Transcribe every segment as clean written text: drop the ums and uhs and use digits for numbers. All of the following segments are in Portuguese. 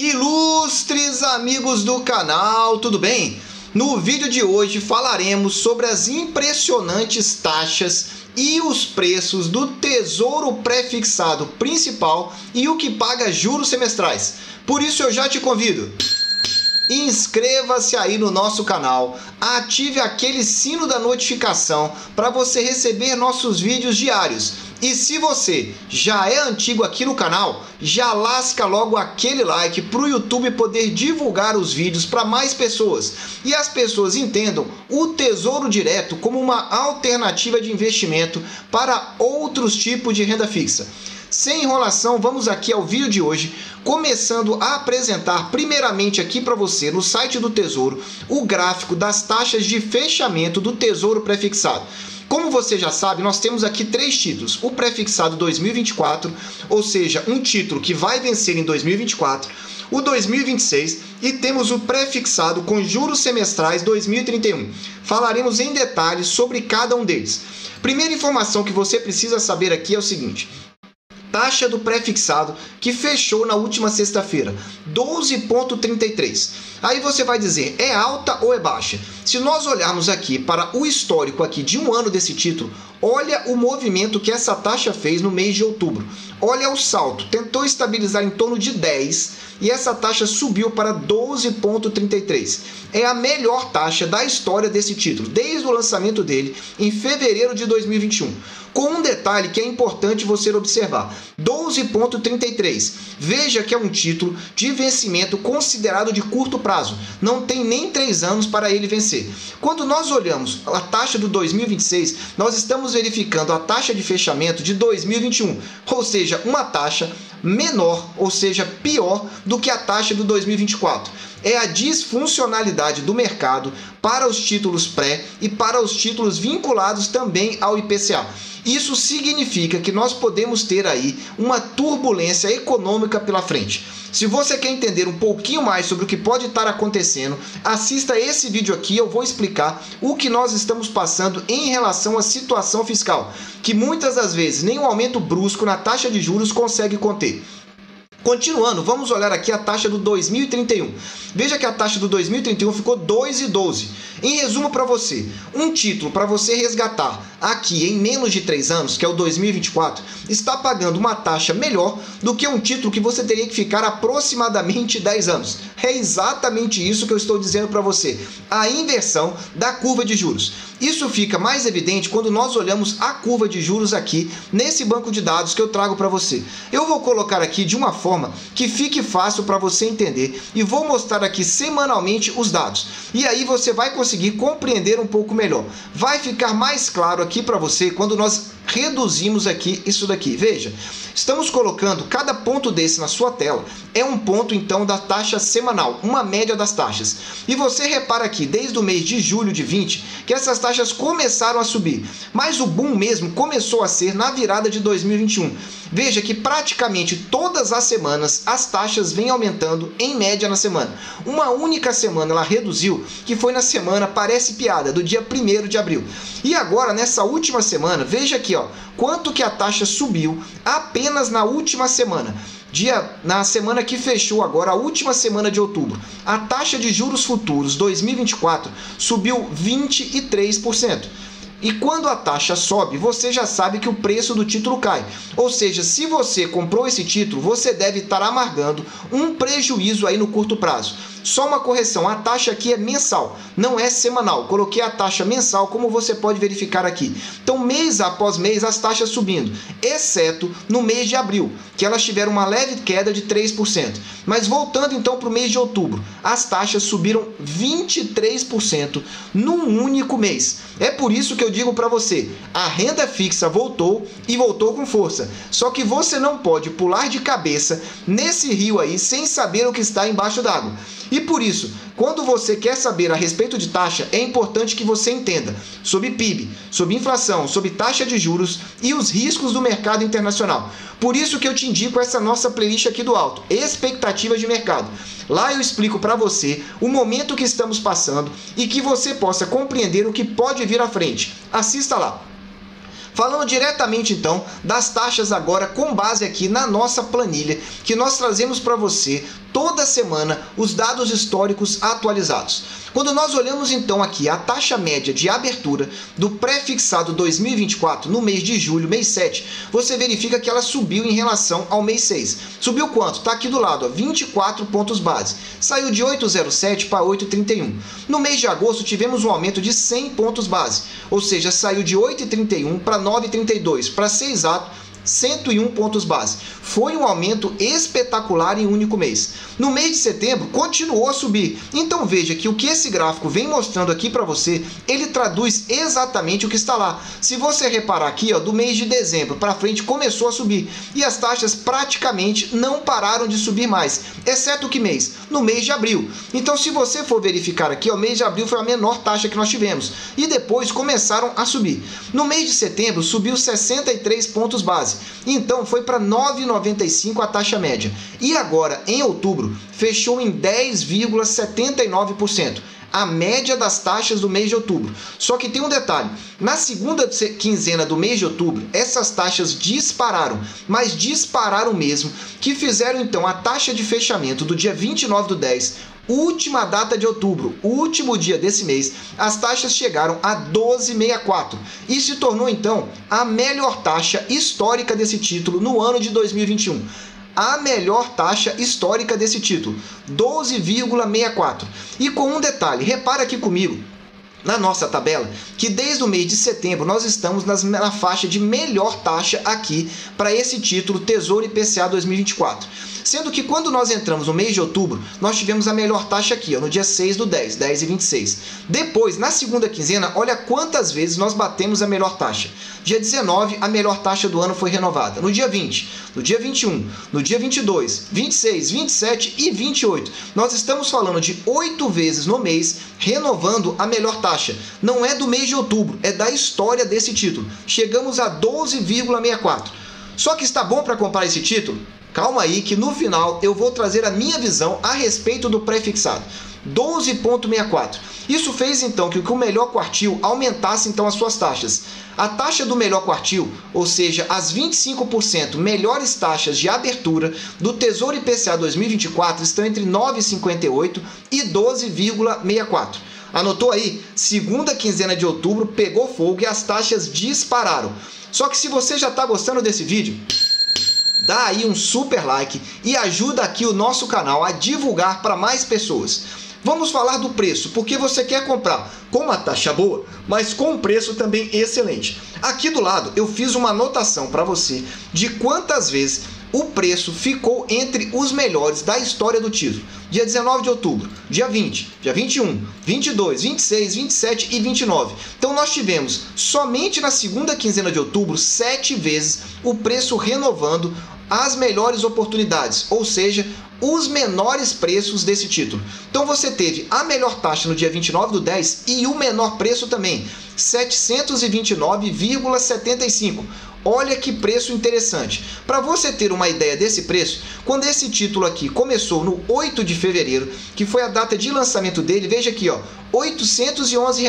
Ilustres amigos do canal, tudo bem? No vídeo de hoje falaremos sobre as impressionantes taxas e os preços do Tesouro Pré-Fixado Principal e o que paga juros semestrais. Por isso eu já te convido. Inscreva-se aí no nosso canal, ative aquele sino da notificação para você receber nossos vídeos diários. E se você já é antigo aqui no canal, já lasca logo aquele like para o YouTube poder divulgar os vídeos para mais pessoas e as pessoas entendam o Tesouro Direto como uma alternativa de investimento para outros tipos de renda fixa. Sem enrolação, vamos aqui ao vídeo de hoje, começando a apresentar primeiramente aqui para você no site do Tesouro o gráfico das taxas de fechamento do Tesouro Pré-Fixado. Como você já sabe, nós temos aqui três títulos. O pré-fixado 2024, ou seja, um título que vai vencer em 2024, o 2026 e temos o pré-fixado com juros semestrais 2031. Falaremos em detalhes sobre cada um deles. Primeira informação que você precisa saber aqui é o seguinte: taxa do pré-fixado que fechou na última sexta-feira, 12,33. Aí você vai dizer, é alta ou é baixa? Se nós olharmos aqui para o histórico aqui de um ano desse título, olha o movimento que essa taxa fez no mês de outubro. Olha o salto, tentou estabilizar em torno de 10 e essa taxa subiu para 12,33. É a melhor taxa da história desse título, desde o lançamento dele em fevereiro de 2021. Com um detalhe que é importante você observar, 12,33. Veja que é um título de vencimento considerado de curto prazo. Não tem nem 3 anos para ele vencer. Quando nós olhamos a taxa do 2026, nós estamos verificando a taxa de fechamento de 2021, ou seja, uma taxa menor, ou seja, pior do que a taxa do 2024. É a disfuncionalidade do mercado para os títulos pré e para os títulos vinculados também ao IPCA. Isso significa que nós podemos ter aí uma turbulência econômica pela frente. Se você quer entender um pouquinho mais sobre o que pode estar acontecendo, assista esse vídeo aqui, eu vou explicar o que nós estamos passando em relação à situação fiscal, que muitas das vezes nem um aumento brusco na taxa de juros consegue conter. Continuando, vamos olhar aqui a taxa do 2031. Veja que a taxa do 2031 ficou 2,12. Em resumo para você, um título para você resgatar aqui em menos de 3 anos, que é o 2024, está pagando uma taxa melhor do que um título que você teria que ficar aproximadamente 10 anos. É exatamente isso que eu estou dizendo para você, a inversão da curva de juros. Isso fica mais evidente quando nós olhamos a curva de juros aqui nesse banco de dados que eu trago para você. Eu vou colocar aqui de uma forma que fique fácil para você entender e vou mostrar aqui semanalmente os dados. E aí você vai conseguir compreender um pouco melhor. Vai ficar mais claro aqui para você quando nós reduzimos aqui isso daqui. Veja, estamos colocando cada ponto desse na sua tela, é um ponto então da taxa semanal, uma média das taxas. E você repara aqui, desde o mês de julho de 20, que essas taxas começaram a subir, mas o boom mesmo começou a ser na virada de 2021. Veja que praticamente todas as semanas as taxas vêm aumentando em média na semana. Uma única semana ela reduziu, que foi na semana, parece piada, do dia 1º de abril. E agora, nessa última semana, veja aqui, ó, quanto que a taxa subiu apenas na última semana. Na semana que fechou agora, a última semana de outubro, a taxa de juros futuros 2024 subiu 23%. E quando a taxa sobe, você já sabe que o preço do título cai. Ou seja, se você comprou esse título, você deve estar amargando um prejuízo aí no curto prazo. Só uma correção, a taxa aqui é mensal, não é semanal. Coloquei a taxa mensal, como você pode verificar aqui. Então, mês após mês, as taxas subindo, exceto no mês de abril, que elas tiveram uma leve queda de 3%. Mas voltando então para o mês de outubro, as taxas subiram 23% num único mês. É por isso que eu digo para você, a renda fixa voltou e voltou com força. Só que você não pode pular de cabeça nesse rio aí sem saber o que está embaixo d'água. E por isso, quando você quer saber a respeito de taxa, é importante que você entenda sobre PIB, sobre inflação, sobre taxa de juros e os riscos do mercado internacional. Por isso que eu te indico essa nossa playlist aqui do alto, Expectativas de Mercado. Lá eu explico para você o momento que estamos passando e que você possa compreender o que pode vir à frente. Assista lá. Falando diretamente então das taxas agora com base aqui na nossa planilha, que nós trazemos para você toda semana os dados históricos atualizados. Quando nós olhamos então aqui a taxa média de abertura do pré-fixado 2024 no mês de julho, mês 7, você verifica que ela subiu em relação ao mês 6. Subiu quanto? Está aqui do lado, ó, 24 pontos base. Saiu de 8,07 para 8,31. No mês de agosto tivemos um aumento de 100 pontos base, ou seja, saiu de 8,31 para 9,32, para ser exato, 101 pontos base. Foi um aumento espetacular em um único mês. No mês de setembro, continuou a subir. Então veja que o que esse gráfico vem mostrando aqui para você, ele traduz exatamente o que está lá. Se você reparar aqui, ó, do mês de dezembro para frente começou a subir. E as taxas praticamente não pararam de subir mais. Exceto que mês? No mês de abril. Então se você for verificar aqui, ó, o mês de abril foi a menor taxa que nós tivemos. E depois começaram a subir. No mês de setembro subiu 63 pontos base. Então foi para 9,95 a taxa média. E agora, em outubro, fechou em 10,79%. A média das taxas do mês de outubro. Só que tem um detalhe, na segunda quinzena do mês de outubro, essas taxas dispararam, mas dispararam mesmo, que fizeram então a taxa de fechamento do dia 29/10, última data de outubro, o último dia desse mês, as taxas chegaram a 12,64 e se tornou então a melhor taxa histórica desse título no ano de 2021. A melhor taxa histórica desse título, 12,64. E com um detalhe, repara aqui comigo, na nossa tabela, que desde o mês de setembro nós estamos na faixa de melhor taxa aqui para esse título Tesouro IPCA 2024. Sendo que quando nós entramos no mês de outubro, nós tivemos a melhor taxa aqui, ó, no dia 6/10, 10,26. Depois, na segunda quinzena, olha quantas vezes nós batemos a melhor taxa. Dia 19, a melhor taxa do ano foi renovada. No dia 20, no dia 21, no dia 22, 26, 27 e 28. Nós estamos falando de 8 vezes no mês renovando a melhor taxa. Não é do mês de outubro, é da história desse título. Chegamos a 12,64. Só que está bom para comprar esse título? Calma aí que no final eu vou trazer a minha visão a respeito do pré-fixado. 12,64. Isso fez então que o melhor quartil aumentasse então as suas taxas. A taxa do melhor quartil, ou seja, as 25% melhores taxas de abertura do Tesouro IPCA 2024 estão entre 9,58 e 12,64. Anotou aí? Segunda quinzena de outubro pegou fogo e as taxas dispararam. Só que se você já está gostando desse vídeo, dá aí um super like e ajuda aqui o nosso canal a divulgar para mais pessoas. Vamos falar do preço, porque você quer comprar com uma taxa boa, mas com um preço também excelente. Aqui do lado eu fiz uma anotação para você de quantas vezes o preço ficou entre os melhores da história do título. Dia 19 de outubro, dia 20, dia 21, 22, 26, 27 e 29. Então nós tivemos somente na segunda quinzena de outubro 7 vezes o preço renovando as melhores oportunidades, ou seja, os menores preços desse título. Então você teve a melhor taxa no dia 29/10 e o menor preço também, 729,75. Olha que preço interessante. Para você ter uma ideia desse preço, quando esse título aqui começou no 8 de fevereiro, que foi a data de lançamento dele, veja aqui, ó, R$ 811.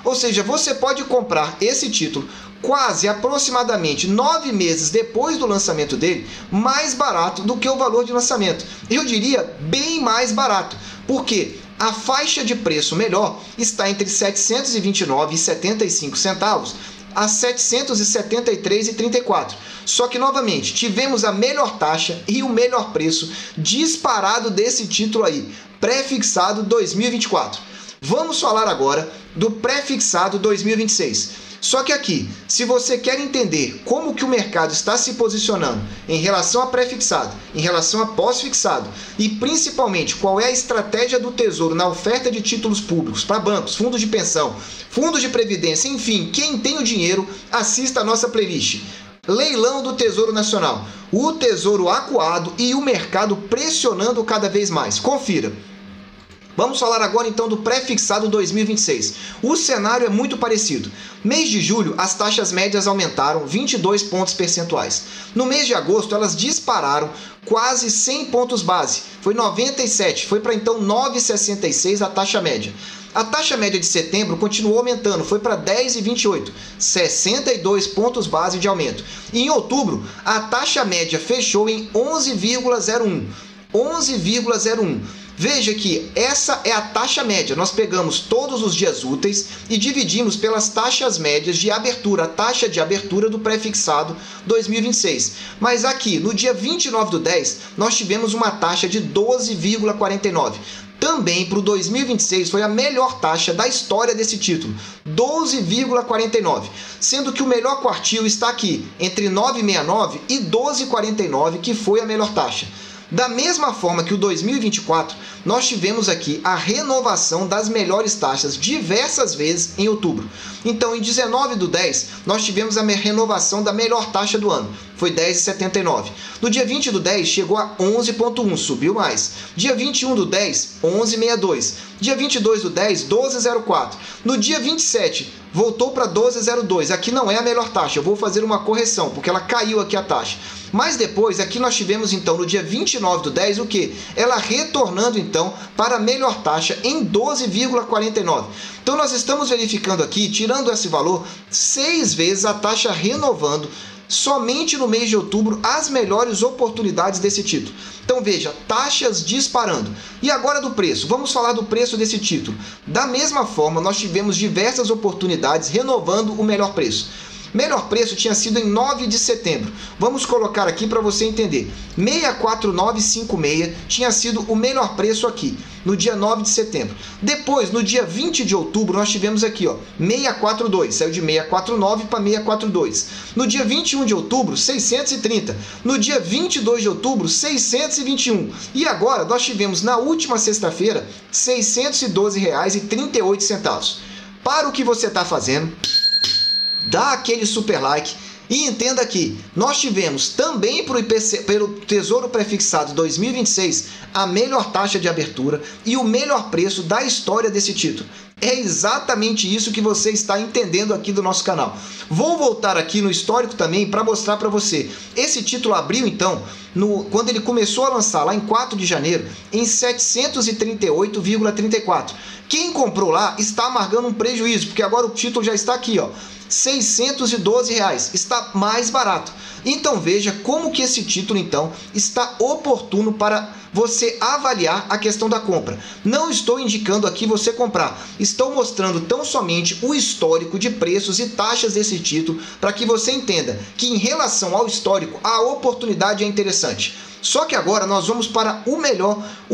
Ou seja, você pode comprar esse título quase aproximadamente 9 meses depois do lançamento dele, mais barato do que o valor de lançamento. Eu diria bem mais barato. Por quê? A faixa de preço melhor está entre R$ 729,75 a R$ 773,34. Só que, novamente, tivemos a melhor taxa e o melhor preço disparado desse título aí, pré-fixado 2024. Vamos falar agora do pré-fixado 2026. Só que aqui, se você quer entender como que o mercado está se posicionando em relação a pré-fixado, em relação a pós-fixado e principalmente qual é a estratégia do Tesouro na oferta de títulos públicos para bancos, fundos de pensão, fundos de previdência, enfim, quem tem o dinheiro, assista a nossa playlist. Leilão do Tesouro Nacional, o Tesouro acuado e o mercado pressionando cada vez mais. Confira. Vamos falar agora então do pré-fixado 2026. O cenário é muito parecido. Mês de julho, as taxas médias aumentaram 22 pontos percentuais. No mês de agosto, elas dispararam quase 100 pontos base. Foi 97, foi para então 9,66 a taxa média. A taxa média de setembro continuou aumentando, foi para 10,28, 62 pontos base de aumento. E em outubro, a taxa média fechou em 11,01. 11,01. Veja que essa é a taxa média. Nós pegamos todos os dias úteis e dividimos pelas taxas médias de abertura, a taxa de abertura do pré-fixado 2026. Mas aqui, no dia 29/10, nós tivemos uma taxa de 12,49. Também para o 2026 foi a melhor taxa da história desse título, 12,49, sendo que o melhor quartil está aqui, entre 9,69 e 12,49, que foi a melhor taxa. Da mesma forma que o 2024, nós tivemos aqui a renovação das melhores taxas diversas vezes em outubro. Então, em 19/10, nós tivemos a renovação da melhor taxa do ano, foi 10,79. No dia 20/10, chegou a 11,1, subiu mais. Dia 21/10, 11,62. Dia 22/10, 12,04. No dia 27, voltou para 12,02. Aqui não é a melhor taxa, eu vou fazer uma correção, porque ela caiu aqui a taxa. Mas depois, aqui nós tivemos então no dia 29/10 o que? Ela retornando então para a melhor taxa em 12,49. Então nós estamos verificando aqui, tirando esse valor, 6 vezes a taxa renovando somente no mês de outubro as melhores oportunidades desse título. Então veja, taxas disparando. E agora do preço, vamos falar do preço desse título. Da mesma forma, nós tivemos diversas oportunidades renovando o melhor preço. Melhor preço tinha sido em 9 de setembro. Vamos colocar aqui para você entender. 64956 tinha sido o melhor preço aqui, no dia 9 de setembro. Depois, no dia 20 de outubro, nós tivemos aqui, ó, 642. Saiu de 649 para 642. No dia 21 de outubro, 630. No dia 22 de outubro, 621. E agora, nós tivemos na última sexta-feira, R$ 612,38. Para o que você está fazendo, dá aquele super like e entenda que nós tivemos também pelo Tesouro Prefixado 2026 a melhor taxa de abertura e o melhor preço da história desse título. É exatamente isso que você está entendendo aqui do nosso canal. Vou voltar aqui no histórico também para mostrar para você. Esse título abriu então, quando ele começou a lançar lá em 4 de janeiro, em 738,34. Quem comprou lá está amargando um prejuízo, porque agora o título já está aqui, ó, R$ 612, está mais barato. Então veja como que esse título então está oportuno para você avaliar a questão da compra. Não estou indicando aqui você comprar, estou mostrando tão somente o histórico de preços e taxas desse título para que você entenda que em relação ao histórico a oportunidade é interessante. Só que agora nós vamos para o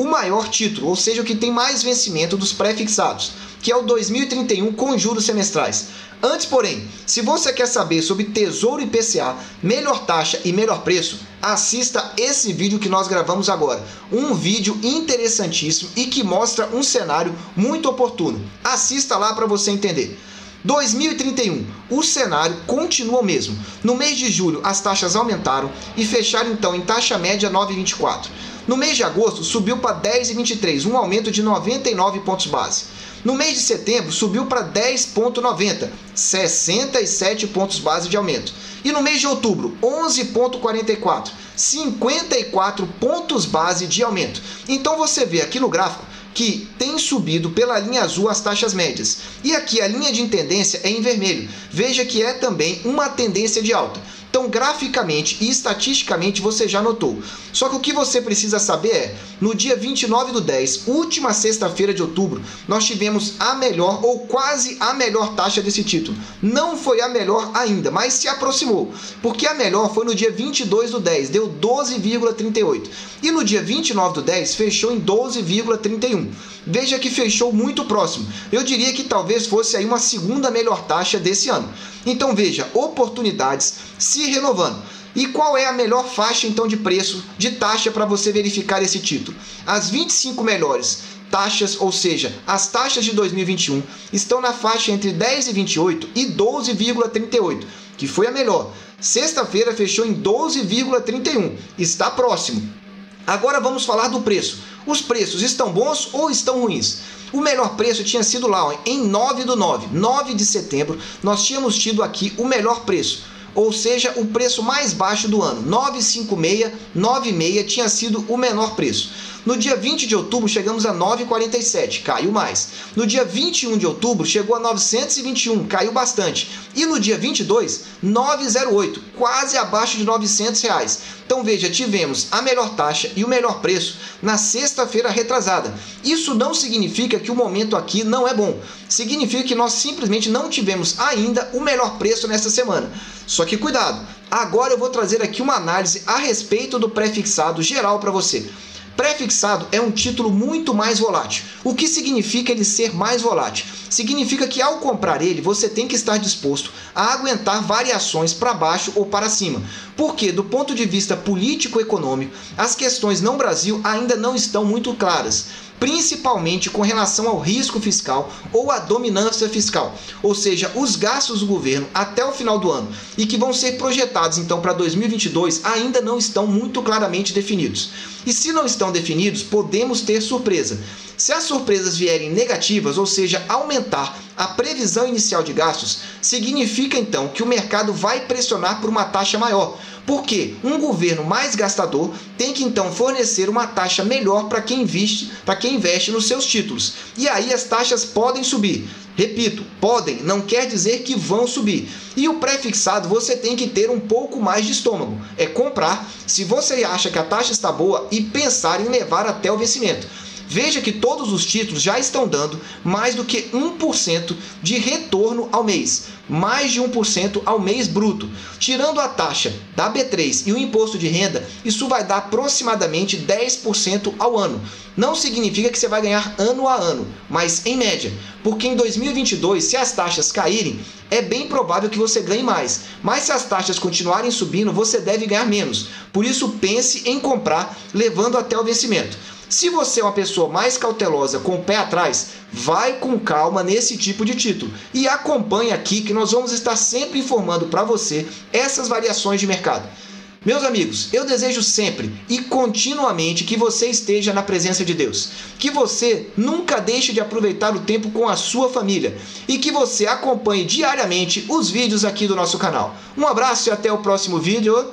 maior título, ou seja, o que tem mais vencimento dos pré-fixados, que é o 2031 com juros semestrais. Antes, porém, se você quer saber sobre Tesouro IPCA, melhor taxa e melhor preço, assista esse vídeo que nós gravamos agora. Um vídeo interessantíssimo e que mostra um cenário muito oportuno. Assista lá para você entender. 2031, o cenário continua o mesmo. No mês de julho, as taxas aumentaram e fecharam então em taxa média 9,24. No mês de agosto, subiu para 10,23, um aumento de 99 pontos base. No mês de setembro, subiu para 10,90, 67 pontos base de aumento. E no mês de outubro, 11,44, 54 pontos base de aumento. Então você vê aqui no gráfico que tem subido pela linha azul as taxas médias. E aqui a linha de tendência é em vermelho. Veja que é também uma tendência de alta. Então, graficamente e estatisticamente você já notou. Só que o que você precisa saber é, no dia 29/10, última sexta-feira de outubro, nós tivemos a melhor ou quase a melhor taxa desse título. Não foi a melhor ainda, mas se aproximou, porque a melhor foi no dia 22/10, deu 12,38. E no dia 29/10 fechou em 12,31. Veja que fechou muito próximo. Eu diria que talvez fosse aí uma segunda melhor taxa desse ano. Então veja, oportunidades se renovando. E qual é a melhor faixa então de preço, de taxa para você verificar esse título? As 25 melhores taxas, ou seja, as taxas de 2021, estão na faixa entre 10,28 e 12,38, que foi a melhor. Sexta-feira fechou em 12,31, está próximo. Agora vamos falar do preço. Os preços estão bons ou estão ruins? O melhor preço tinha sido lá, ó, em 9 de setembro, nós tínhamos tido aqui o melhor preço, ou seja, o preço mais baixo do ano, 9,56, 9,6 tinha sido o menor preço. No dia 20 de outubro chegamos a 9,47, caiu mais. No dia 21 de outubro chegou a 921, caiu bastante. E no dia 22, 9,08, quase abaixo de R$900. Então veja, tivemos a melhor taxa e o melhor preço na sexta-feira retrasada. Isso não significa que o momento aqui não é bom. Significa que nós simplesmente não tivemos ainda o melhor preço nesta semana. Só que cuidado, agora eu vou trazer aqui uma análise a respeito do pré-fixado geral para você. Pré-fixado é um título muito mais volátil. O que significa ele ser mais volátil? Significa que ao comprar ele, você tem que estar disposto a aguentar variações para baixo ou para cima. Porque, do ponto de vista político-econômico, as questões no Brasil ainda não estão muito claras, principalmente com relação ao risco fiscal ou à dominância fiscal, ou seja, os gastos do governo até o final do ano e que vão ser projetados então para 2022 ainda não estão muito claramente definidos. E se não estão definidos, podemos ter surpresa. Se as surpresas vierem negativas, ou seja, aumentar a previsão inicial de gastos, significa então que o mercado vai pressionar por uma taxa maior, porque um governo mais gastador tem que então fornecer uma taxa melhor para quem investe nos seus títulos. E aí as taxas podem subir. Repito, podem, não quer dizer que vão subir. E o pré-fixado você tem que ter um pouco mais de estômago. É comprar se você acha que a taxa está boa e pensar em levar até o vencimento. Veja que todos os títulos já estão dando mais do que 1% de retorno ao mês. Mais de 1% ao mês bruto. Tirando a taxa da B3 e o imposto de renda, isso vai dar aproximadamente 10% ao ano. Não significa que você vai ganhar ano a ano, mas em média. Porque em 2022, se as taxas caírem, é bem provável que você ganhe mais. Mas se as taxas continuarem subindo, você deve ganhar menos. Por isso, pense em comprar, levando até o vencimento. Se você é uma pessoa mais cautelosa, com o pé atrás, vai com calma nesse tipo de título e acompanhe aqui que nós vamos estar sempre informando para você essas variações de mercado. Meus amigos, eu desejo sempre e continuamente que você esteja na presença de Deus, que você nunca deixe de aproveitar o tempo com a sua família e que você acompanhe diariamente os vídeos aqui do nosso canal. Um abraço e até o próximo vídeo.